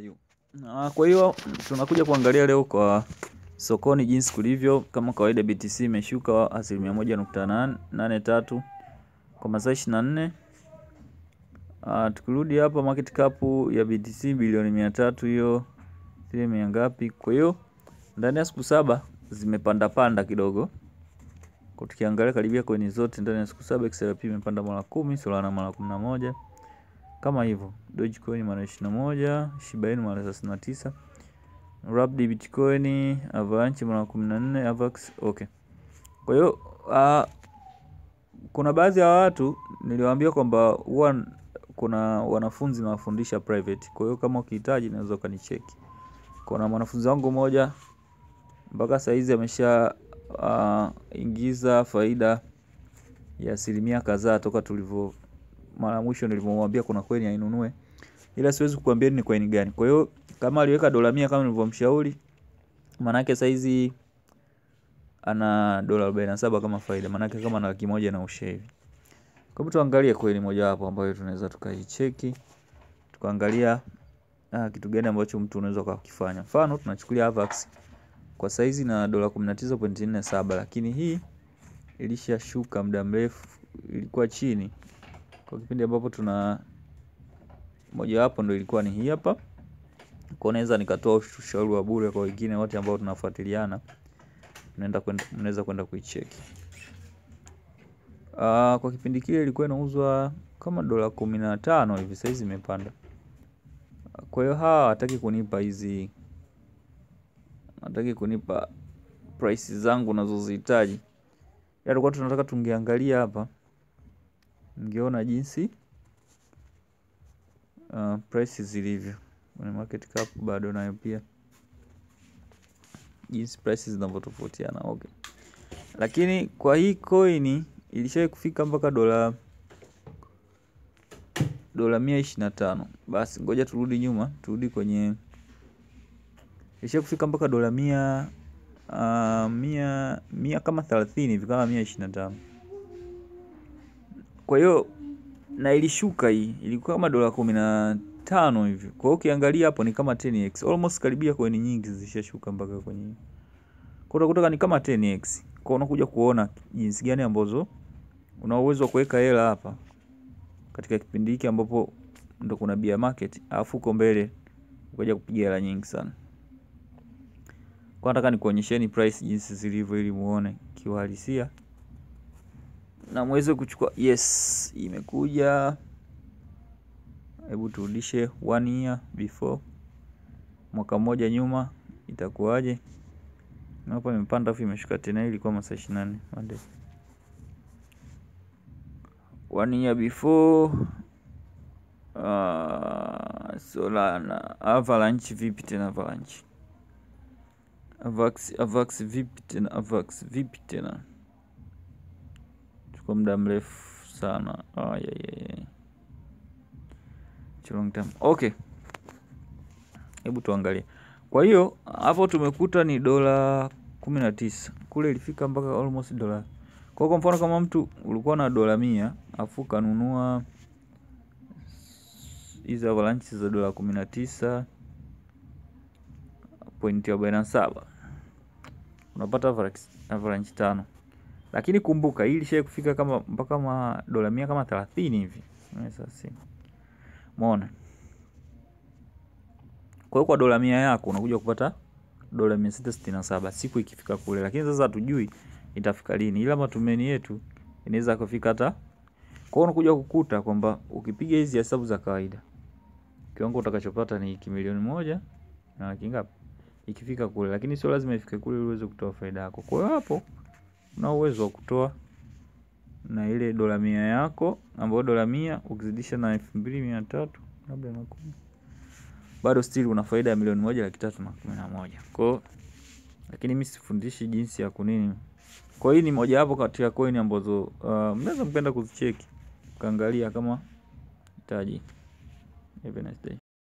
you? Kwa hiyo tunakuja kuangalia leo kwa sokoni jinsi kulivyo. Kama kawaida BTC imeshuka 1.83 kwa masaa 24. Tukirudi hapa market cap ya BTC bilioni 300, hiyo sile ngapi? Kwa hiyo ndani ya siku 7 zimepanda panda kidogo. Kwa tukiangalia karibia coin zote ndani ya siku 7 XRP imepanda mara 10, Solana mara 11. Kama hivyo, Dogecoin mara 21, Shiba Inu mara 39, Wrapped Bitcoin, Avalanche mara 14, Avax. Okay. Kwa hiyo kuna baadhi ya watu niliwaambia kwamba huwa kuna wanafunzi na wafundisha private. Kwa hiyo kama ukihitaji unaweza kanicheki. Kuna mwanafunzi wangu mmoja mpaka saa hizi amesha ingiza faida ya asilimia kadhaa toka tulivyo mara mwisho nilimwambia kuna coin ainunue, ila siwezi kukuambia ni coin gani. Kwa hiyo kama aliweka $100 kama nilivyomshauri, maana yake saa hizi ana $47 kama faida, maana yake kama na 100 na ushe hivi. Kwa hiyo tuangalie coin moja hapo ambayo tunaweza tukaicheki, tukaangalia kitu gani ambacho mtu unaweza kukifanya. Mfano tunachukulia Avax kwa saizi na $19.47, lakini hii ilishashuka muda mrefu, ilikuwa chini. Kwa kipindi ambapo tuna moja hapo ndo ilikuwa ni hii hapa. Kwa naweza nikatoa ushauri wa bure kwa wengine wote ambao tunafuatiliana, mnaweza kwenda kuicheki. Kwa kipindi kile ilikuwa inauzwa kama $15 hivi, sasa hizi imepanda. Kwa hiyo hataki kunipa hizi, hataki kunipa prices zangu ninazozihitaji. Yaani kwa tunataka tungeangalia hapa, ningeona jinsi prices zilivyo. Kwenye market cap bado nayo pia jinsi prices zinavyotofautiana. Okay. Lakini kwa hii coin ilishawahi kufika mpaka $125. Basi ngoja turudi nyuma, turudi kwenye ilishawahi kufika mpaka $100 kama 30 hivi, kama 125. Kwa hiyo na ilishuka, hii ilikuwa kama $15 hivi. Kwa hiyo ukiangalia hapo ni kama 10x, almost karibia coin nyingi zilishashuka mpaka kwenye. Kwa hiyo ni kama 10x. Kwa unakuja kuona jinsi gani ambazo una uwezo wa kuweka hela hapa katika kipindi hiki ambapo ndo kuna bear market, alafu uko mbele ukaja kupiga hela nyingi sana. Kwa nataka nikuonyesheni price jinsi zilivyo ili muone kiuhalisia na muweze kuchukua. Yes, imekuja. Hebu turudishe 1 year before, mwaka mmoja nyuma itakuwaje. Na hapa imepanda afu imeshuka tena, ilikuwa masaa 24 Monday. 1 year before Solana, Avalanche vipi tena Avalanche. Avax vipi tena Avax vipi tena. Chukua muda mrefu sana. Long time. Okay. Hebu tuangalie. Kwa hiyo hapo tumekuta ni $19. Kule ilifika mpaka almost $1. Kwa mfano kama mtu ulikuwa na $100 afu kanunua hizo Avalanche za $19.47, unapata Avalanche 5. Lakini kumbuka hii ilishaye kufika kama mpaka $100 kama 30 hivi. Sasa umeona. Kwa hiyo kwa $100 yako unakuja kupata $667 siku ikifika kule. Lakini sasa hatujui itafika lini, ila matumaini yetu inaweza kufika hata. Kwa hiyo unakuja kukuta kwamba ukipiga hizi hesabu za kawaida, kiwango utakachopata ni milioni 1 na laki ngapi ikifika kule. Lakini sio lazima ifike kule ili uweze kutoa faida yako. Kwa hiyo hapo una uwezo wa kutoa na ile $100 yako, ambapo $100 ukizidisha na 2300 labda na 10, bado still una faida ya milioni 1,311,000. Kwa hiyo lakini mimi sifundishi jinsi ya kunini. Kwa hiyo ni moja hapo kati ya coin ambazo mnaweza mpenda kuzicheki, kaangalia kama hitaji. Have a nice day.